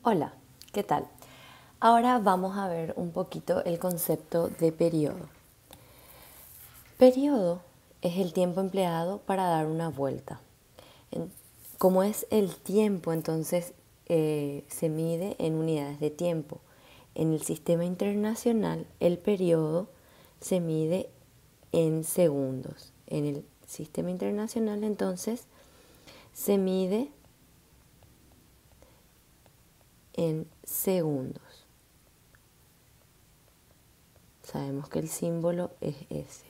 Hola, ¿qué tal? Ahora vamos a ver un poquito el concepto de periodo. Periodo es el tiempo empleado para dar una vuelta. Como es el tiempo, entonces se mide en unidades de tiempo. En el sistema internacional, el periodo se mide en segundos. En el sistema internacional, entonces, se mide en segundos. Sabemos que el símbolo es ese.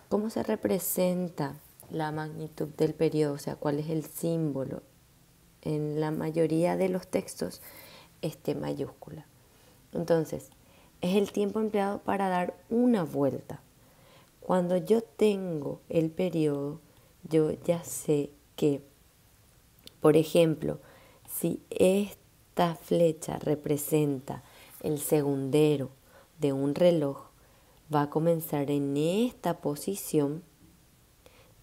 ¿Cómo se representa la magnitud del periodo? O sea, ¿cuál es el símbolo? En la mayoría de los textos es T mayúscula. Entonces, es el tiempo empleado para dar una vuelta. Cuando yo tengo el periodo, yo ya sé que, por ejemplo, si esta flecha representa el segundero de un reloj, va a comenzar en esta posición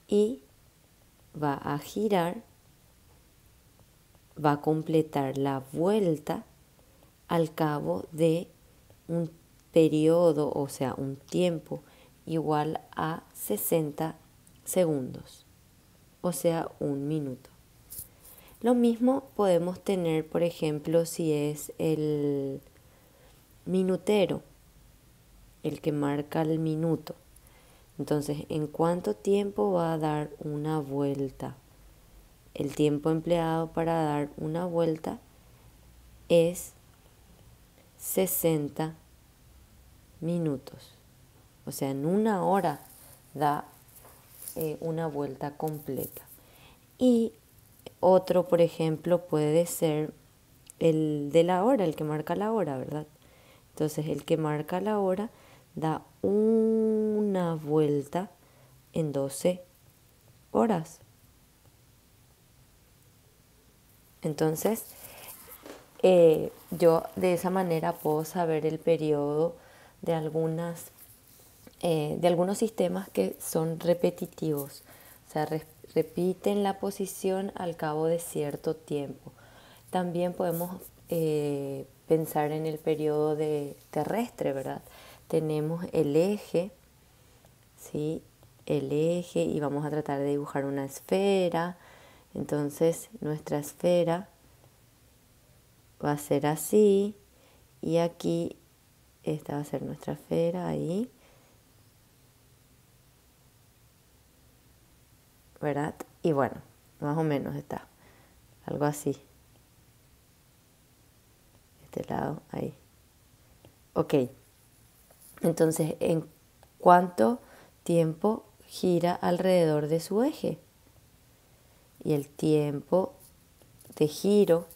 y va a girar, va a completar la vuelta al cabo de un periodo, o sea, un tiempo igual a 60 segundos, o sea, un minuto. Lo mismo podemos tener, por ejemplo, si es el minutero, el que marca el minuto. Entonces, ¿en cuánto tiempo va a dar una vuelta? El tiempo empleado para dar una vuelta es 60 minutos. O sea, en una hora da una vuelta completa. Y otro, por ejemplo, puede ser el de la hora, el que marca la hora, ¿verdad? Entonces, el que marca la hora da una vuelta en 12 horas. Entonces, yo de esa manera puedo saber el periodo de algunos sistemas que son repetitivos, o sea, repiten la posición al cabo de cierto tiempo. También podemos pensar en el periodo terrestre, ¿verdad? Tenemos el eje, ¿sí? El eje, y vamos a tratar de dibujar una esfera. Entonces, nuestra esfera va a ser así, y aquí esta va a ser nuestra esfera, ahí, ¿verdad? Y bueno, más o menos está algo así, este lado, ahí. Ok, entonces, ¿en cuánto tiempo gira alrededor de su eje? Y el tiempo de giro,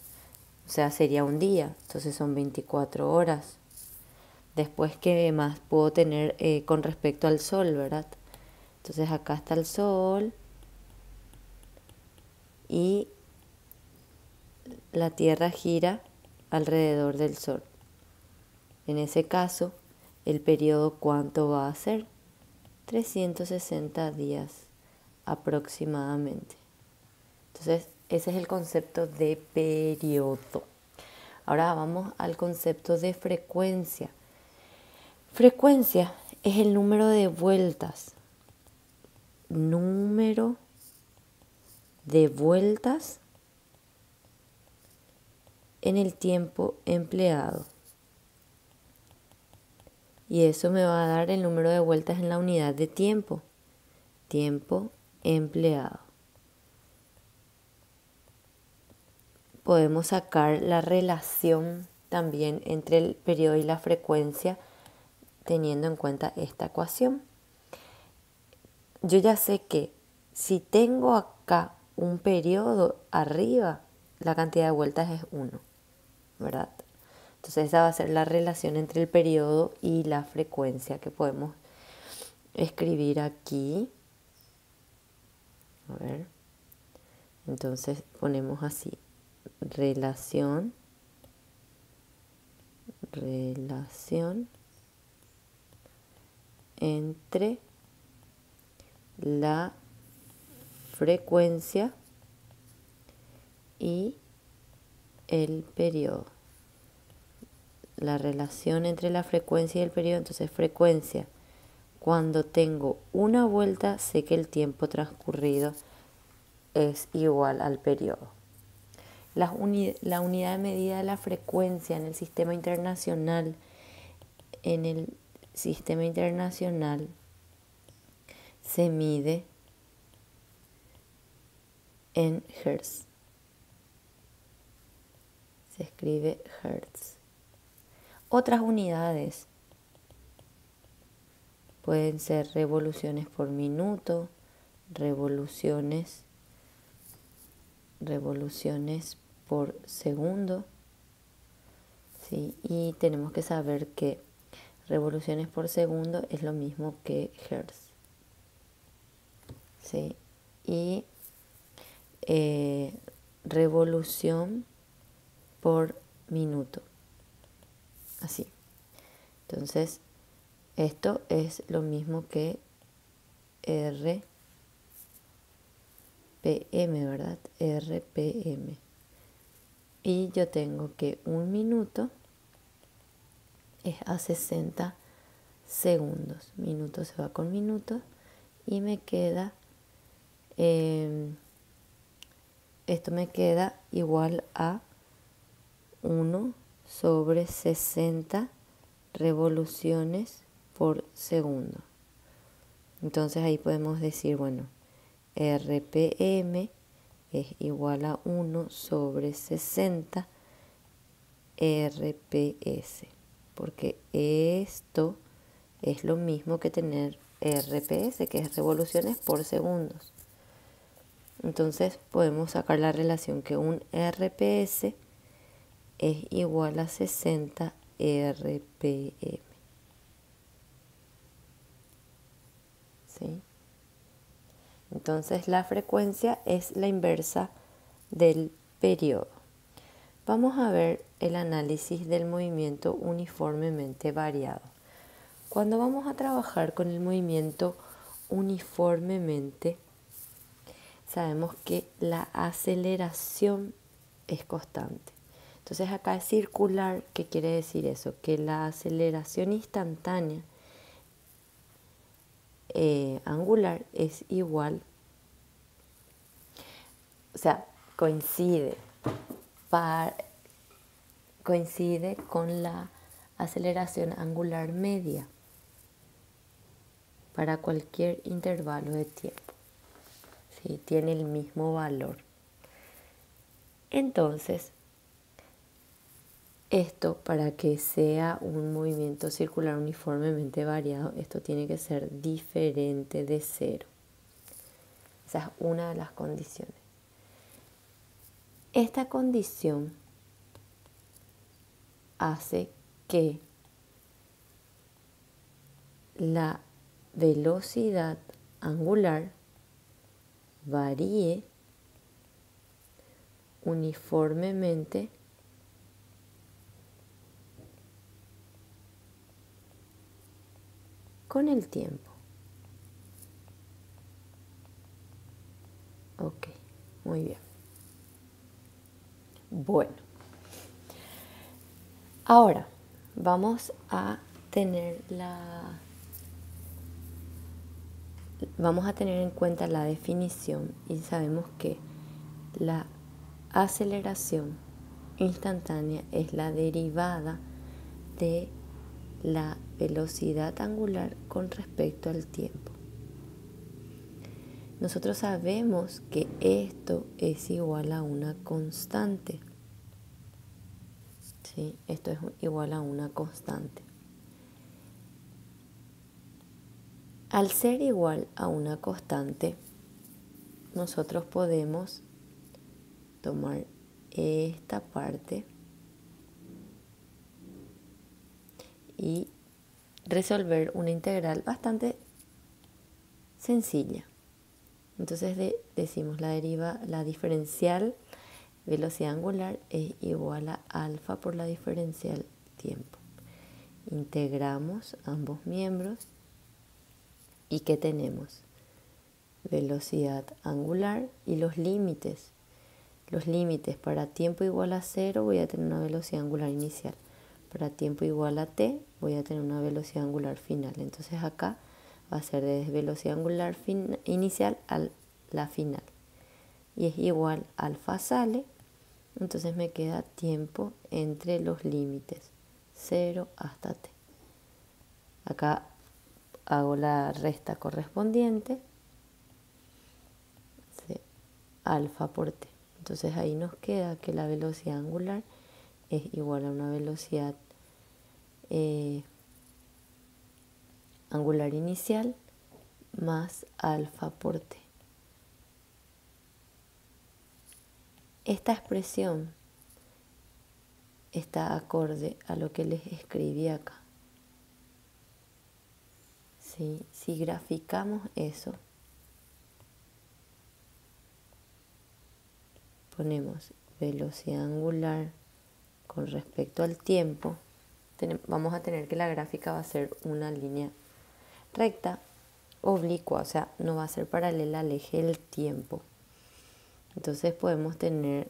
o sea, sería un día, entonces son 24 horas. Después, ¿qué más puedo tener con respecto al sol, verdad? Entonces acá está el sol y la Tierra gira alrededor del sol. En ese caso, el periodo, ¿cuánto va a ser? 360 días aproximadamente. Entonces, ese es el concepto de periodo. Ahora vamos al concepto de frecuencia. Frecuencia es el número de vueltas. Número de vueltas en el tiempo empleado. Y eso me va a dar el número de vueltas en la unidad de tiempo. Tiempo empleado. Podemos sacar la relación también entre el periodo y la frecuencia teniendo en cuenta esta ecuación. Yo ya sé que si tengo acá un periodo arriba, la cantidad de vueltas es 1, ¿verdad? Entonces esa va a ser la relación entre el periodo y la frecuencia que podemos escribir aquí. A ver. Entonces ponemos así. Relación entre la frecuencia y el periodo. La relación entre la frecuencia y el periodo. Entonces, frecuencia. Cuando tengo una vuelta, sé que el tiempo transcurrido es igual al periodo. La unidad de medida de la frecuencia en el sistema internacional, se mide en Hertz. Se escribe Hertz. Otras unidades pueden ser revoluciones por minuto, revoluciones por segundo, ¿sí? Y tenemos que saber que revoluciones por segundo es lo mismo que Hertz, ¿sí? Y revolución por minuto, así. Entonces, esto es lo mismo que RPM, ¿verdad? RPM. Y yo tengo que un minuto es a 60 segundos. Minuto se va con minuto y me queda, esto me queda igual a 1 sobre 60 revoluciones por segundo. Entonces ahí podemos decir, bueno, RPM es igual a 1 sobre 60 RPS, porque esto es lo mismo que tener RPS, que es revoluciones por segundos. Entonces podemos sacar la relación que un RPS es igual a 60 RPM. ¿Sí? Entonces la frecuencia es la inversa del periodo. Vamos a ver el análisis del movimiento uniformemente variado. Cuando vamos a trabajar con el movimiento uniformemente, sabemos que la aceleración es constante. Entonces acá es circular. ¿Qué quiere decir eso? Que la aceleración instantánea angular es igual, o sea, coincide con la aceleración angular media para cualquier intervalo de tiempo. ¿Sí? Tiene el mismo valor. Entonces, esto, para que sea un movimiento circular uniformemente variado, esto tiene que ser diferente de cero. Esa es una de las condiciones. Esta condición hace que la velocidad angular varíe uniformemente con el tiempo. Ok, muy bien. Bueno, ahora vamos a tener en cuenta la definición y sabemos que la aceleración instantánea es la derivada de la velocidad angular con respecto al tiempo. Nosotros sabemos que esto es igual a una constante. ¿Sí? Esto es igual a una constante. Al ser igual a una constante, nosotros podemos tomar esta parte y resolver una integral bastante sencilla. Entonces decimos la diferencial velocidad angular es igual a alfa por la diferencial tiempo. Integramos ambos miembros y ¿qué tenemos? Velocidad angular y los límites. los límites. Para tiempo igual a 0 voy a tener una velocidad angular inicial. Para tiempo igual a t voy a tener una velocidad angular final. Entonces acá va a ser desde velocidad angular inicial a la final. Y es igual alfa sale, entonces me queda tiempo entre los límites 0 hasta t. Acá hago la resta correspondiente, alfa por t. Entonces ahí nos queda que la velocidad angular es igual a una velocidad angular inicial más alfa por t. Esta expresión está acorde a lo que les escribí acá. ¿Sí? Si graficamos eso, ponemos velocidad angular con respecto al tiempo, vamos a tener que la gráfica va a ser una línea recta, oblicua, o sea, no va a ser paralela al eje del tiempo. Entonces podemos tener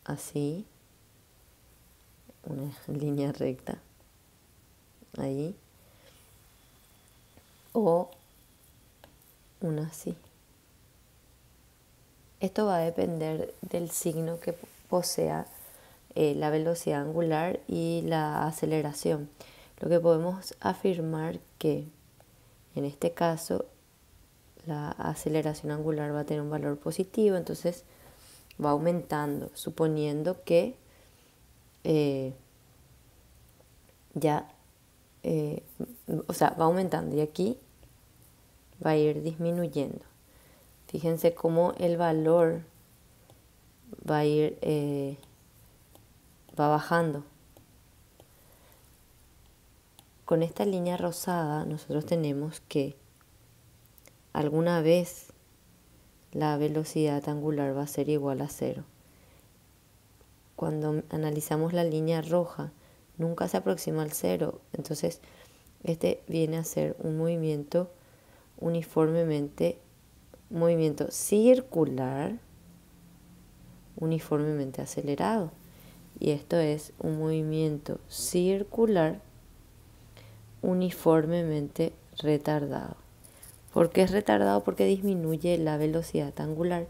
así una línea recta, ahí, o una así. Esto va a depender del signo que posea la velocidad angular y la aceleración. Lo que podemos afirmar que en este caso la aceleración angular va a tener un valor positivo, entonces va aumentando, suponiendo que va aumentando y aquí va a ir disminuyendo. Fíjense cómo el valor va a ir va bajando. Con esta línea rosada nosotros tenemos que alguna vez la velocidad angular va a ser igual a 0. Cuando analizamos la línea roja, nunca se aproxima al 0. Entonces, este viene a ser un movimiento movimiento circular, uniformemente acelerado. Y esto es un movimiento circular uniformemente retardado. ¿Por qué es retardado? Porque disminuye la velocidad angular,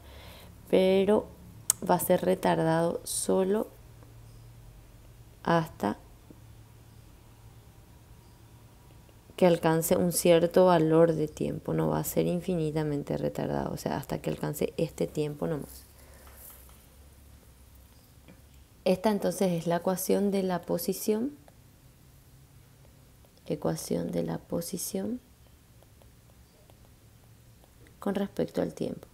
pero va a ser retardado solo hasta que alcance un cierto valor de tiempo. No va a ser infinitamente retardado, o sea, hasta que alcance este tiempo nomás. Esta entonces es la ecuación de la posición. Ecuación de la posición con respecto al tiempo.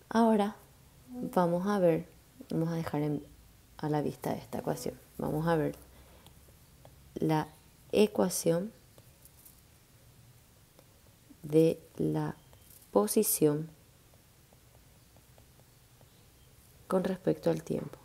Ahora vamos a dejar a la vista esta ecuación. Vamos a ver la ecuación de la posición con respecto al tiempo.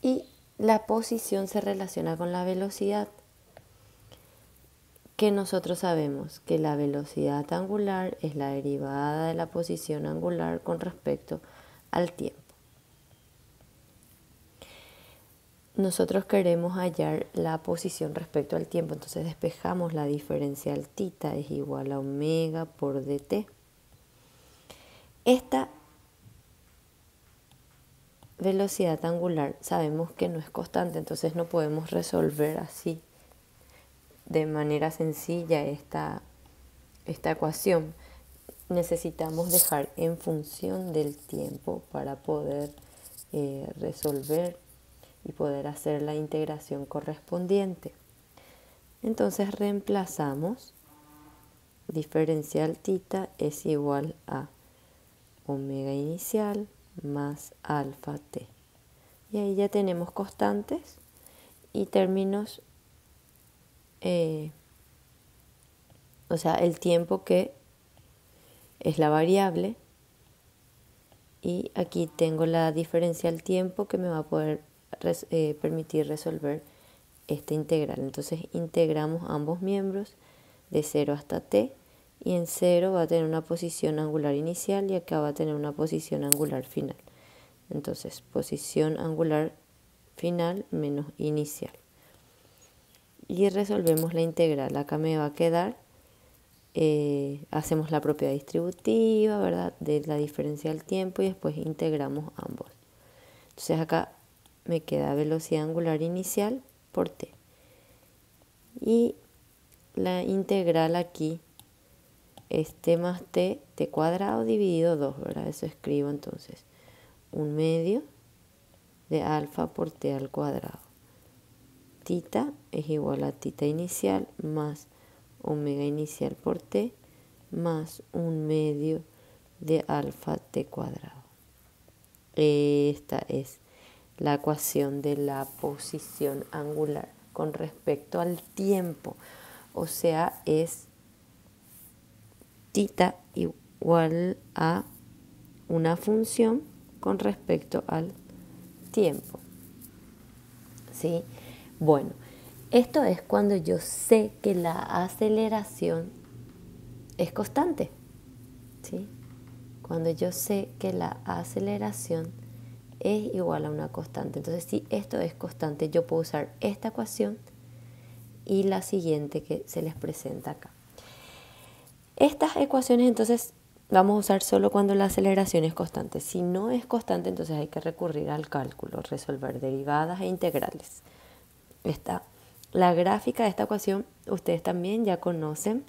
Y la posición se relaciona con la velocidad, que nosotros sabemos que la velocidad angular es la derivada de la posición angular con respecto al tiempo. Nosotros queremos hallar la posición respecto al tiempo, entonces despejamos la diferencial θ es igual a omega por dt. Esta velocidad angular sabemos que no es constante, entonces no podemos resolver así de manera sencilla esta ecuación. Necesitamos dejar en función del tiempo para poder resolver y poder hacer la integración correspondiente. Entonces reemplazamos diferencial θ es igual a omega inicial más alfa t. Y ahí ya tenemos constantes y términos, o sea, el tiempo que es la variable. Y aquí tengo la diferencial tiempo que me va a poder permitir resolver esta integral. Entonces integramos ambos miembros de 0 hasta t, y en 0 va a tener una posición angular inicial y acá va a tener una posición angular final. Entonces posición angular final menos inicial. Y resolvemos la integral. Acá me va a quedar, hacemos la propiedad distributiva, ¿verdad?, de la diferencial tiempo, y después integramos ambos. Entonces acá me queda velocidad angular inicial por t. Y la integral aquí es t más t cuadrado dividido 2, ¿verdad? Eso escribo entonces 1/2 de alfa por t al cuadrado. Tita es igual a tita inicial más omega inicial por t más 1/2 de alfa t cuadrado. Esta es la ecuación de la posición angular con respecto al tiempo. O sea, es tita igual a una función con respecto al tiempo. ¿Sí? Bueno, esto es cuando yo sé que la aceleración es constante. ¿Sí? Cuando yo sé que la aceleración es igual a una constante. Entonces, si esto es constante, yo puedo usar esta ecuación y la siguiente que se les presenta acá. Estas ecuaciones entonces vamos a usar solo cuando la aceleración es constante. Si no es constante, entonces hay que recurrir al cálculo, resolver derivadas e integrales. La gráfica de esta ecuación ustedes también ya conocen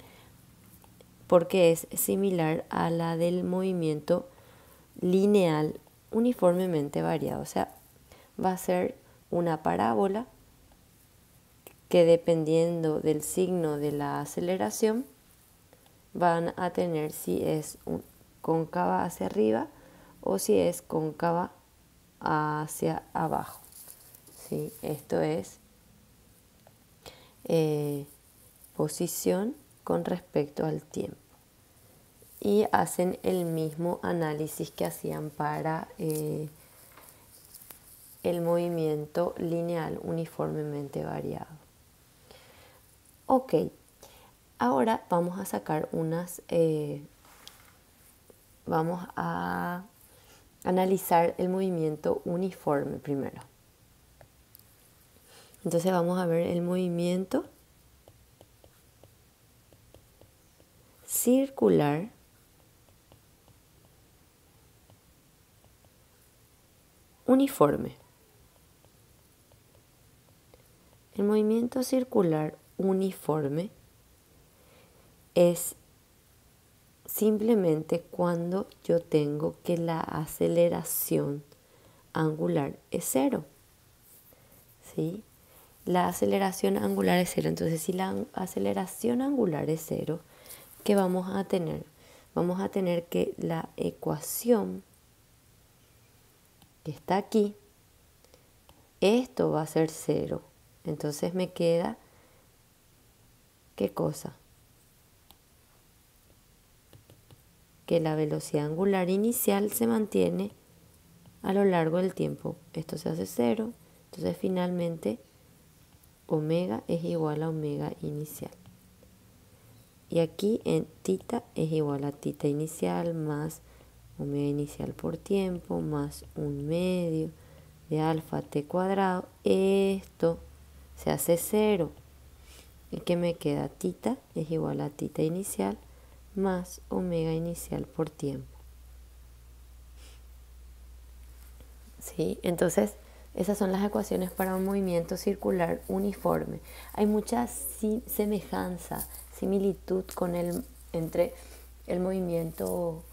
porque es similar a la del movimiento lineal uniformemente variado. O sea, va a ser una parábola que dependiendo del signo de la aceleración van a tener si es cóncava hacia arriba o si es cóncava hacia abajo. ¿Sí? Esto es posición con respecto al tiempo. Y hacen el mismo análisis que hacían para el movimiento lineal uniformemente variado. Ok, ahora vamos a sacar vamos a analizar el movimiento uniforme primero. Entonces vamos a ver el movimiento circular uniforme. El movimiento circular uniforme es simplemente cuando yo tengo que la aceleración angular es 0. ¿Sí? La aceleración angular es 0. Entonces, si la aceleración angular es 0, ¿qué vamos a tener? Vamos a tener que la ecuación que está aquí, esto va a ser 0. Entonces me queda, ¿qué cosa? Que la velocidad angular inicial se mantiene a lo largo del tiempo. Esto se hace 0. Entonces finalmente omega es igual a omega inicial. Y aquí en tita es igual a tita inicial más omega inicial por tiempo más 1/2 de alfa t cuadrado. Esto se hace 0. ¿Y qué me queda? Tita es igual a tita inicial más omega inicial por tiempo. ¿Sí? Entonces, esas son las ecuaciones para un movimiento circular uniforme. Hay mucha semejanza, similitud entre el movimiento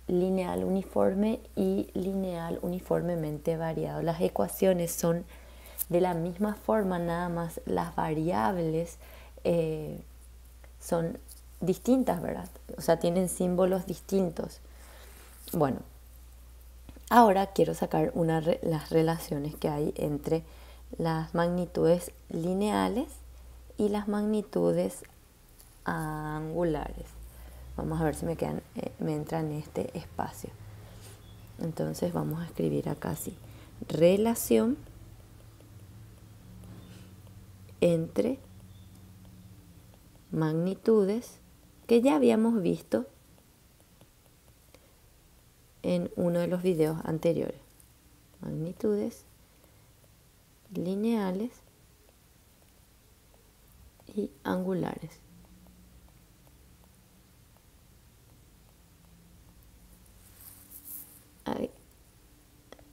lineal uniforme y lineal uniformemente variado. Las ecuaciones son de la misma forma, nada más las variables son distintas, ¿verdad? O sea, tienen símbolos distintos. Bueno, ahora quiero sacar las relaciones que hay entre las magnitudes lineales y las magnitudes angulares. Vamos a ver si me entra en este espacio. Entonces vamos a escribir acá así. Relación entre magnitudes que ya habíamos visto en uno de los videos anteriores. Magnitudes lineales y angulares.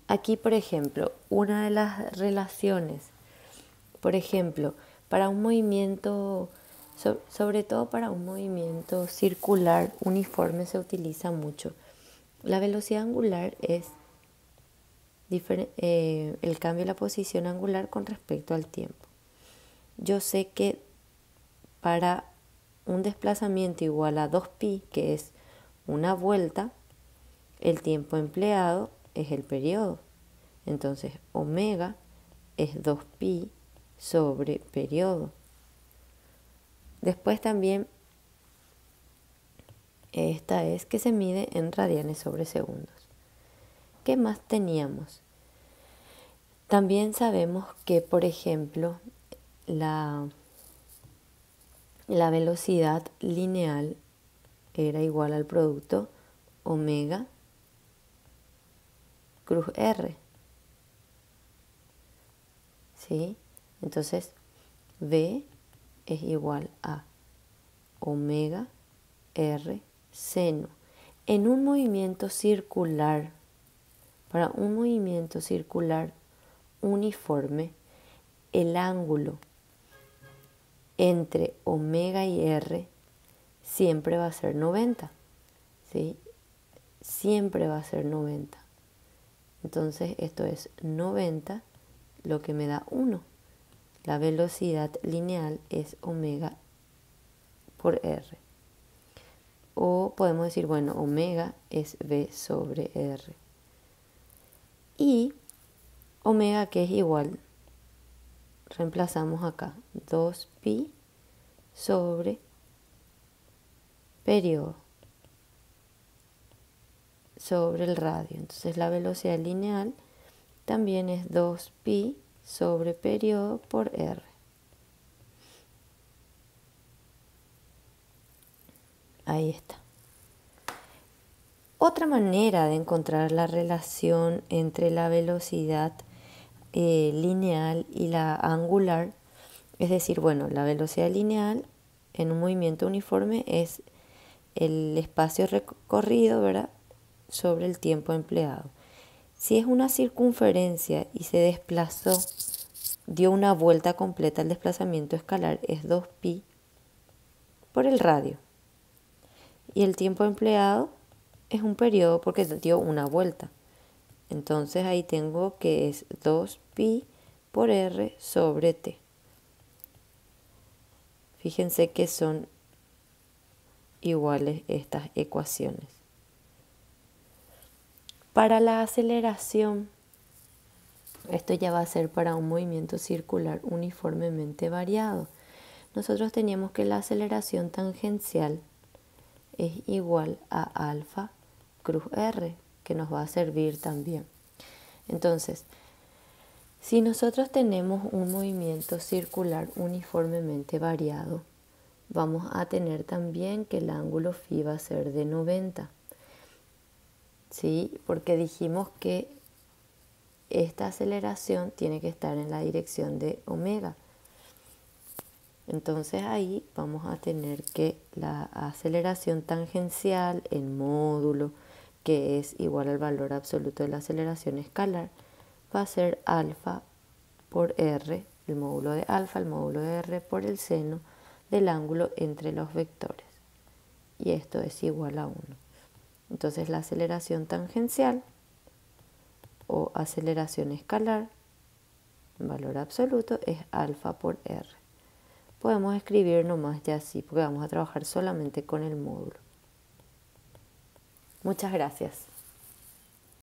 Aquí, por ejemplo, una de las relaciones, por ejemplo, para un movimiento, sobre todo para un movimiento circular uniforme se utiliza mucho. La velocidad angular es el cambio de la posición angular con respecto al tiempo. Yo sé que para un desplazamiento igual a 2pi, que es una vuelta, el tiempo empleado es el periodo. Entonces, omega es 2pi sobre periodo. Después también, esta es que se mide en radianes sobre segundos. ¿Qué más teníamos? También sabemos que, por ejemplo, la velocidad lineal era igual al producto omega cruz r. ¿Sí? Entonces, V es igual a omega r seno. En un movimiento circular, para un movimiento circular uniforme, el ángulo entre omega y r siempre va a ser 90. ¿Sí? Siempre va a ser 90. Entonces esto es 90, lo que me da 1. La velocidad lineal es omega por r. O podemos decir, bueno, omega es v sobre r. Y omega, que es igual, reemplazamos acá, 2pi sobre periodo sobre el radio. Entonces la velocidad lineal también es 2pi sobre periodo por r. Ahí está. Otra manera de encontrar la relación entre la velocidad lineal y la angular, es decir, bueno, la velocidad lineal en un movimiento uniforme es el espacio recorrido, ¿verdad?, sobre el tiempo empleado. Si es una circunferencia y se desplazó, dio una vuelta completa, el desplazamiento escalar es 2pi por el radio. Y el tiempo empleado es un periodo porque dio una vuelta. Entonces ahí tengo que es 2pi por r sobre t. Fíjense que son iguales estas ecuaciones. Para la aceleración, esto ya va a ser para un movimiento circular uniformemente variado. Nosotros teníamos que la aceleración tangencial es igual a alfa cruz r, que nos va a servir también. Entonces, si nosotros tenemos un movimiento circular uniformemente variado, vamos a tener también que el ángulo phi va a ser de 90. ¿Sí? Porque dijimos que esta aceleración tiene que estar en la dirección de omega. Entonces ahí vamos a tener que la aceleración tangencial en módulo, que es igual al valor absoluto de la aceleración escalar, va a ser alfa por r, el módulo de alfa, el módulo de r por el seno del ángulo entre los vectores. Y esto es igual a 1. Entonces la aceleración tangencial o aceleración escalar, en valor absoluto, es alfa por r. Podemos escribir nomás ya así, porque vamos a trabajar solamente con el módulo. Muchas gracias.